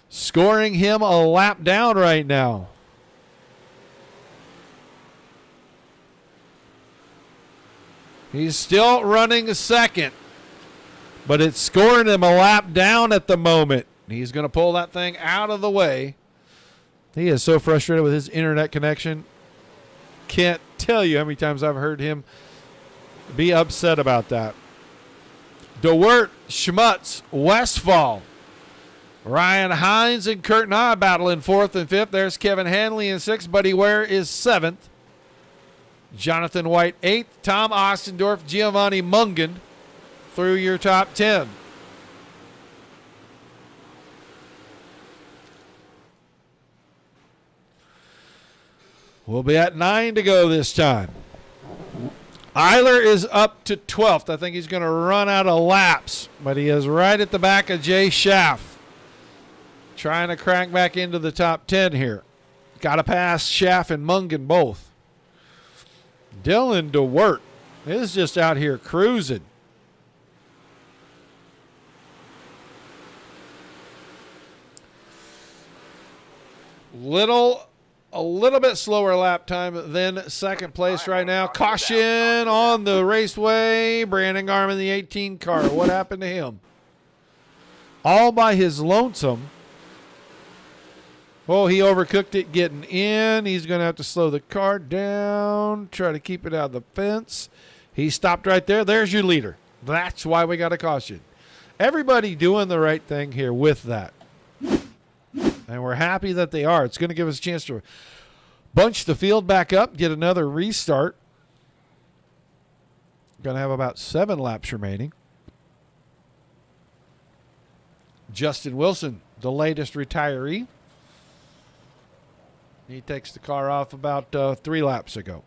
Scoring him a lap down right now. He's still running second, but it's scoring him a lap down at the moment. He's going to pull that thing out of the way. He is so frustrated with his internet connection. Can't tell you how many times I've heard him be upset about that. DeWert, Schmutz, Westfall, Ryan Hines, and Kurt Nye battling 4th and 5th. There's Kevin Hanley in 6th. Buddy Ware is 7th. Jonathan White 8th. Tom Ostendorf, Giovanni Mungan through your top 10. We'll be at 9 to go this time. Eiler is up to 12th. I think he's going to run out of laps, but he is right at the back of Jay Schaff. Trying to crank back into the top 10 here. Got to pass Schaff and Mungan both. Dylan DeWert is just out here cruising. A little bit slower lap time than second place right now. Caution on the raceway. Brandon Garman, the 18 car. What happened to him? All by his lonesome. Oh, he overcooked it getting in. He's going to have to slow the car down, try to keep it out of the fence. He stopped right there. There's your leader. That's why we got a caution. Everybody doing the right thing here with that. And we're happy that they are. It's going to give us a chance to bunch the field back up, get another restart. Going to have about 7 laps remaining. Justin Wilson, the latest retiree. He takes the car off about 3 laps ago.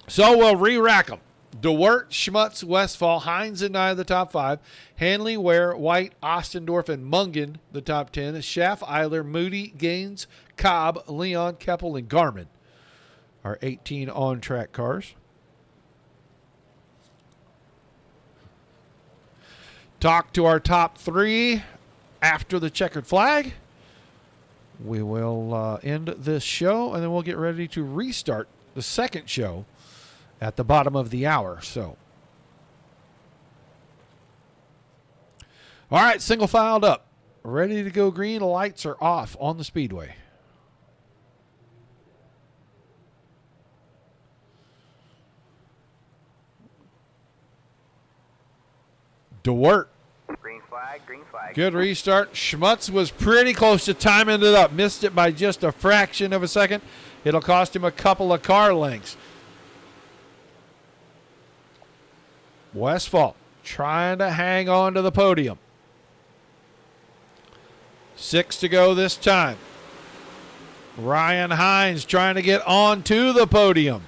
So we'll re-rack them. DeWert, Schmutz, Westphal, Hines and Nye the top 5. Hanley, Ware, White, Ostendorf, and Mungan the top 10. Schaff, Eiler, Moody, Gaines, Cobb, Leon, Keppel, and Garmin are 18 on-track cars. Talk to our top 3 after the checkered flag. We will end this show, and then we'll get ready to restart the second show at the bottom of the hour. So, all right, single filed up, ready to go green. Lights are off on the speedway. DeWert. Green flag, green flag. Good restart. Schmutz was pretty close to timing it up. Missed it by just a fraction of a second. It'll cost him a couple of car lengths. Westphal trying to hang on to the podium. 6 to go this time. Ryan Hines trying to get onto the podium.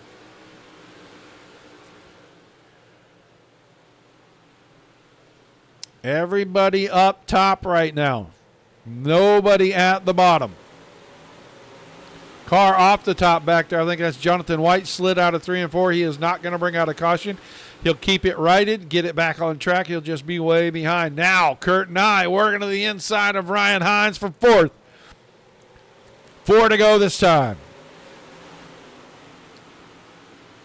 Everybody up top right now. Nobody at the bottom. Car off the top back there. I think that's Jonathan White. Slid out of 3 and 4. He is not going to bring out a caution. He'll keep it righted, get it back on track. He'll just be way behind. Now, Kurt Nye working to the inside of Ryan Hines for 4th. 4 to go this time.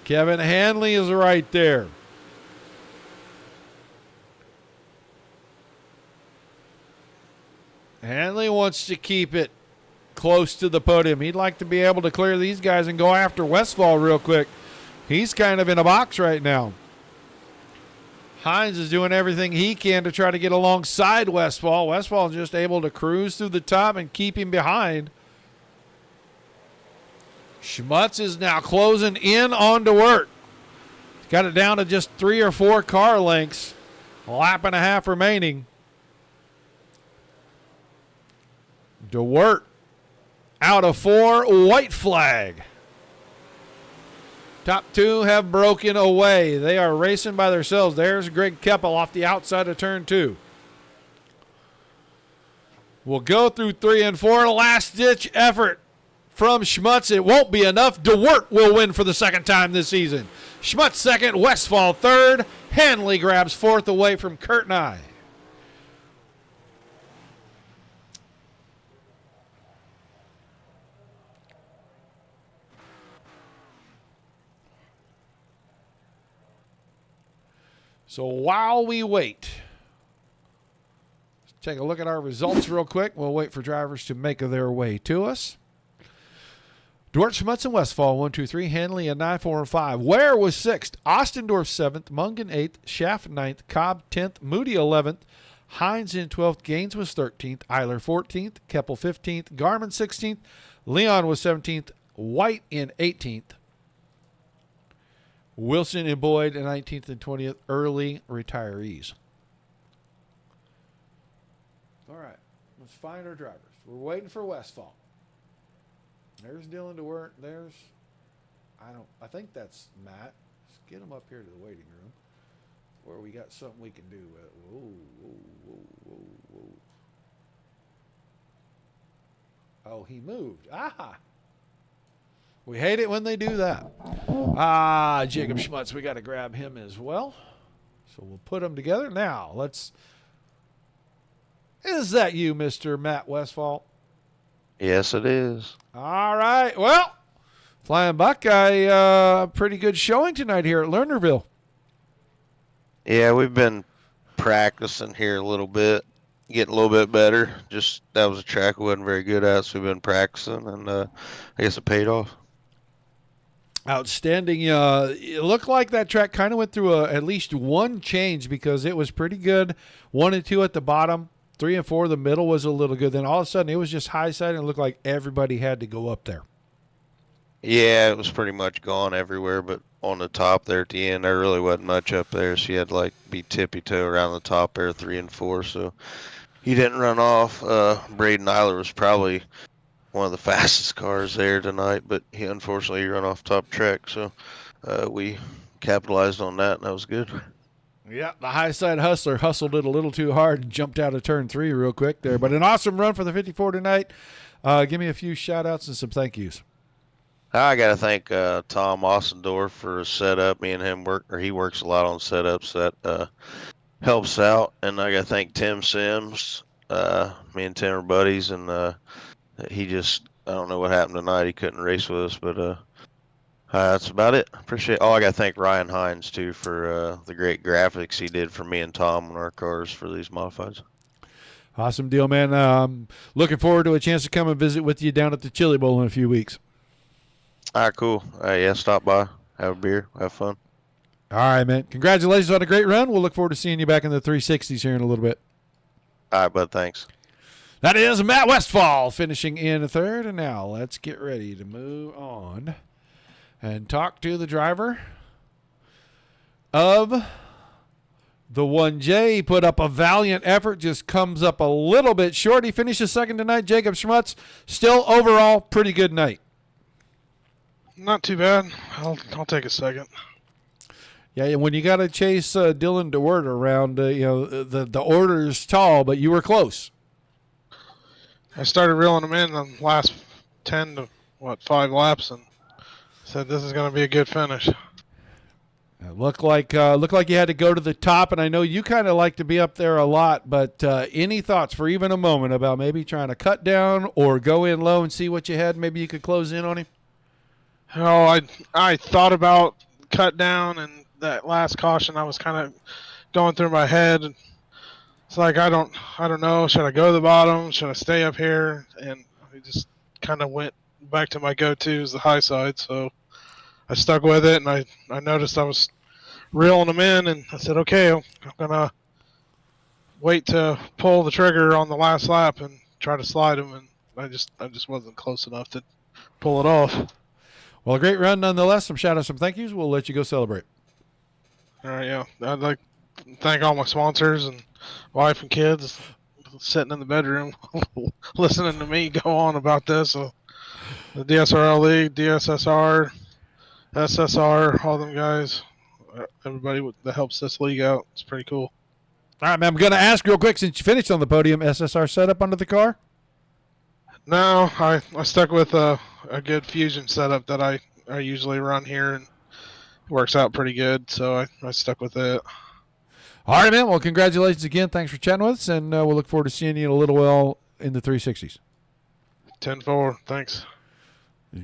Kevin Hanley is right there. Hanley wants to keep it close to the podium. He'd like to be able to clear these guys and go after Westphal real quick. He's kind of in a box right now. Hines is doing everything he can to try to get alongside Westphal. Westphal is just able to cruise through the top and keep him behind. Schmutz is now closing in on DeWert. Got it down to just 3 or 4 car lengths. A lap and a half remaining. DeWert out of 4, white flag. Top 2 have broken away. They are racing by themselves. There's Greg Keppel off the outside of turn 2. We'll go through 3 and 4. Last-ditch effort from Schmutz. It won't be enough. DeWert will win for the second time this season. Schmutz second, Westphal third. Hanley grabs 4th away from Kurt Nye. So while we wait, let's take a look at our results real quick. We'll wait for drivers to make their way to us. DeWert, Schmutz, and Westphal, 1, 2, 3. Hanley and Nye, 4 and 5. Ware was 6th. Ostendorf 7th. Mungan 8th. Schaff 9th. Cobb 10th. Moody 11th. Hines in 12th. Gaines was 13th. Eiler 14th. Keppel 15th. Garmin 16th. Leon was 17th. White in 18th. Wilson and Boyd in 19th and 20th. Early retirees. All right. Let's find our drivers. We're waiting for Westfall. There's Dylan DeWert. There's, I think that's Matt. Let's get him up here to the waiting room where we got something we can do with it. Whoa, whoa, whoa, whoa, whoa. Oh, he moved. Ah. We hate it when they do that. Jacob Schmutz, we got to grab him as well. So we'll put them together. Now, is that you, Mr. Matt Westfall? Yes, it is. All right. Well, Flying Buckeye, pretty good showing tonight here at Lernerville. Yeah, we've been practicing here a little bit, getting a little bit better. Just that was a track we wasn't very good at, so we've been practicing, and I guess it paid off. Outstanding. It looked like that track kind of went through at least one change because it was pretty good. 1 and 2 at the bottom, 3 and 4. The middle was a little good. Then all of a sudden it was just high side and it looked like everybody had to go up there. Yeah, it was pretty much gone everywhere, but on the top there at the end, there really wasn't much up there, so you had to like be tippy-toe around the top there, 3 and 4. So he didn't run off. Braden Eiler was probably one of the fastest cars there tonight, but he unfortunately ran off top track, so we capitalized on that, and that was good. Yeah, the high side hustler hustled it a little too hard and jumped out of turn 3 real quick there. But an awesome run for the 54 tonight. Give me a few shout-outs and some thank yous. I got to thank Tom Ossendorf for his setup. Me and him he works a lot on setups. That helps out. And I got to thank Tim Sims. Me and Tim are buddies, and he just, I don't know what happened tonight. He couldn't race with us, but that's about it. Appreciate. Oh, I got to thank Ryan Hines too for the great graphics he did for me and Tom on our cars for these modifieds. Awesome deal, man. Looking forward to a chance to come and visit with you down at the Chili Bowl in a few weeks. All right, cool. Yeah, stop by, have a beer, have fun. All right, man. Congratulations on a great run. We'll look forward to seeing you back in the 360s here in a little bit. All right, bud. Thanks. That is Matt Westfall finishing in 3rd. And now let's get ready to move on and talk to the driver of the 1J. He put up a valiant effort, just comes up a little bit short. He finishes 2nd tonight. Jacob Schmutz, still overall pretty good night. Not too bad. I'll take a second. Yeah, and when you got to chase Dylan DeWert around, the order's tall, but you were close. I started reeling them in the last 10 to 5 laps, and said this is going to be a good finish. It looked like you had to go to the top, and I know you kind of like to be up there a lot. But any thoughts for even a moment about maybe trying to cut down or go in low and see what you had? Maybe you could close in on him. Oh, I thought about cut down, and that last caution I was kind of going through my head. It's like I don't know. Should I go to the bottom? Should I stay up here? And I just kind of went back to my go-tos, the high side. So I stuck with it, and I noticed I was reeling them in, and I said, okay, I'm gonna wait to pull the trigger on the last lap and try to slide them, and I just wasn't close enough to pull it off. Well, a great run nonetheless. Some shout-outs, some thank yous. We'll let you go celebrate. All right, yeah. I'd like to thank all my sponsors and wife and kids sitting in the bedroom listening to me go on about this. So the DSRL League, DSSR, SSR, all them guys, everybody that helps this league out. It's pretty cool. All right, man. I'm going to ask real quick, since you finished on the podium, SSR setup under the car? No, I stuck with a good fusion setup that I usually run here, and it works out pretty good, so I stuck with it. All right, man. Well, congratulations again. Thanks for chatting with us, and we'll look forward to seeing you in a little while in the 360s. 10-4. Thanks.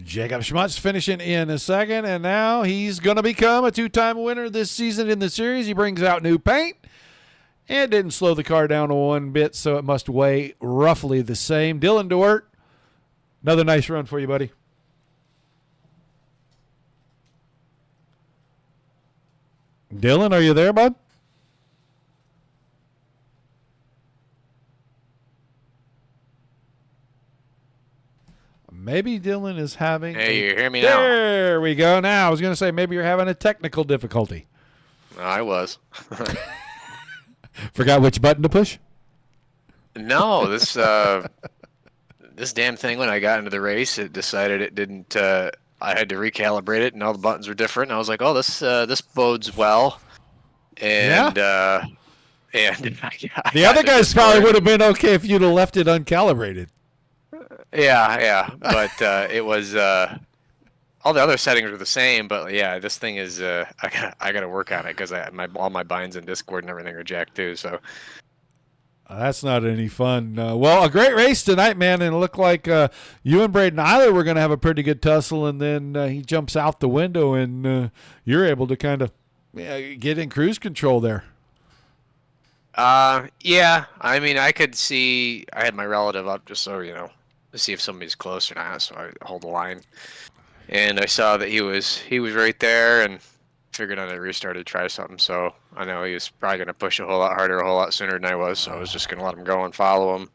Jacob Schmutz finishing in 2nd, and now he's going to become a 2-time winner this season in the series. He brings out new paint and didn't slow the car down one bit, so it must weigh roughly the same. Dylan DeWert, another nice run for you, buddy. Dylan, are you there, bud? Maybe Dylan is having. Hey, you hear me now? There we go. Now I was going to say maybe you're having a technical difficulty. I was. Forgot which button to push. No, this this damn thing, when I got into the race, it decided it didn't. I had to recalibrate it, and all the buttons were different. And I was like, "Oh, this bodes well." And and the other guys probably would have been okay if you'd have left it uncalibrated. Yeah, but it was all the other settings were the same. But yeah, this thing is I got to work on it because all my binds in Discord and everything are jacked too. So. That's not any fun. Well, a great race tonight, man, and it looked like you and Braden Eiler were going to have a pretty good tussle, and then he jumps out the window, and you're able to kind of get in cruise control there. Yeah. I mean, I could see. I had my relative up just so to see if somebody's close or not. So I hold the line, and I saw that he was right there, and figured I'd restart to try something. So I know he was probably going to push a whole lot harder, a whole lot sooner than I was. So I was just going to let him go and follow him.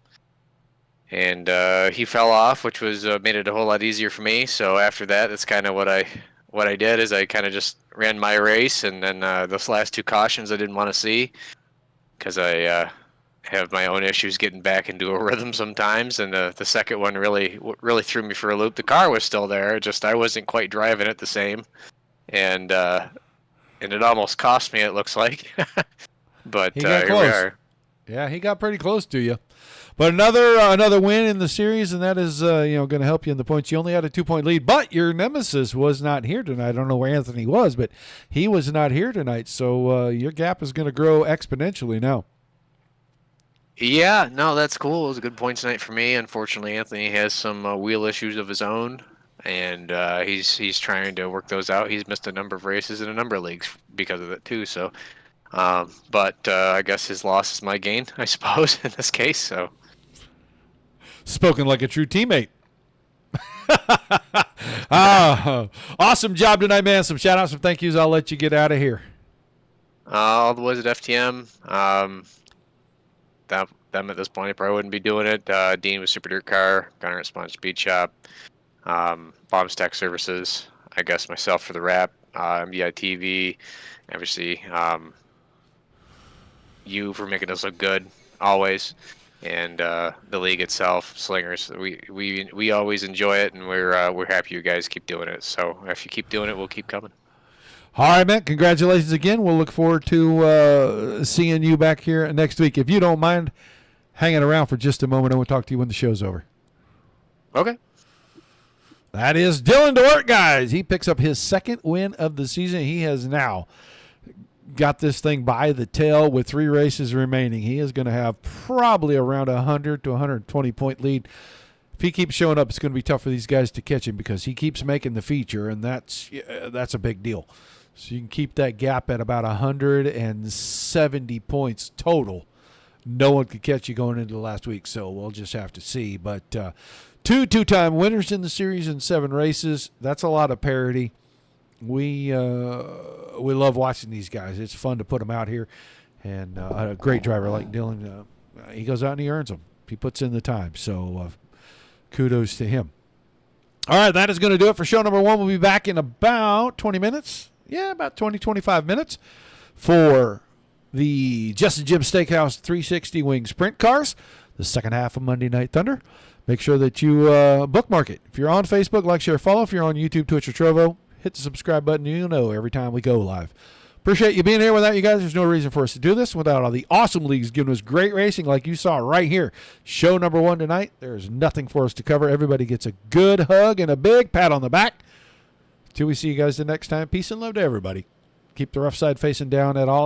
And he fell off, which was made it a whole lot easier for me. So after that, that's kind of what I did is I kind of just ran my race, and then those last two cautions I didn't want to see because I have my own issues getting back into a rhythm sometimes. And the second one really threw me for a loop. The car was still there, just I wasn't quite driving it the same, and it almost cost me, it looks like. But He got here close. we are. Yeah, he got pretty close to you. But another win in the series, and that is going to help you in the points. You only had a 2-point lead, but your nemesis was not here tonight. I don't know where Anthony was, but he was not here tonight. So your gap is going to grow exponentially now. Yeah, no, that's cool. It was a good point tonight for me. Unfortunately, Anthony has some wheel issues of his own, and he's trying to work those out. He's missed a number of races in a number of leagues because of it too. So, but I guess his loss is my gain, I suppose, in this case. So, Spoken like a true teammate. Awesome job tonight, man. Some shout-outs, some thank yous. I'll let you get out of here. all the boys at FTM, them at this point, I probably wouldn't be doing it. Dean with Super Dirt Car, Gunner at Sponge Speed Shop, Bombs Tech Services, I guess myself for the wrap, MDI TV, obviously you for making us look good always, and the league itself, Slingers. We always enjoy it, and we're happy you guys keep doing it. So if you keep doing it, we'll keep coming. All right, man. Congratulations again. We'll look forward to seeing you back here next week. If you don't mind hanging around for just a moment, and we'll talk to you when the show's over. Okay. That is Dylan DeWert, guys. He picks up his second win of the season. He has now got this thing by the tail with 3 races remaining. He is going to have probably around 100 to 120 point lead. If he keeps showing up, it's going to be tough for these guys to catch him because he keeps making the feature, and that's a big deal. So you can keep that gap at about 170 points total. No one could catch you going into the last week, so we'll just have to see. But two-time winners in the series in 7 races. That's a lot of parity. We love watching these guys. It's fun to put them out here. And a great driver like Dylan, he goes out and he earns them. He puts in the time. So kudos to him. All right, that is going to do it for show number 1. We'll be back in about 20 minutes. Yeah, about 20, 25 minutes for the Justin Jim Steakhouse 360 Wing Sprint Cars, the second half of Monday Night Thunder. Make sure that you bookmark it. If you're on Facebook, like, share, follow. If you're on YouTube, Twitch, or Trovo, hit the subscribe button. You'll know every time we go live. Appreciate you being here. Without you guys, there's no reason for us to do this. Without all the awesome leagues giving us great racing like you saw right here. Show number 1 tonight. There's nothing for us to cover. Everybody gets a good hug and a big pat on the back. Till we see you guys the next time, peace and love to everybody. Keep the rough side facing down at all.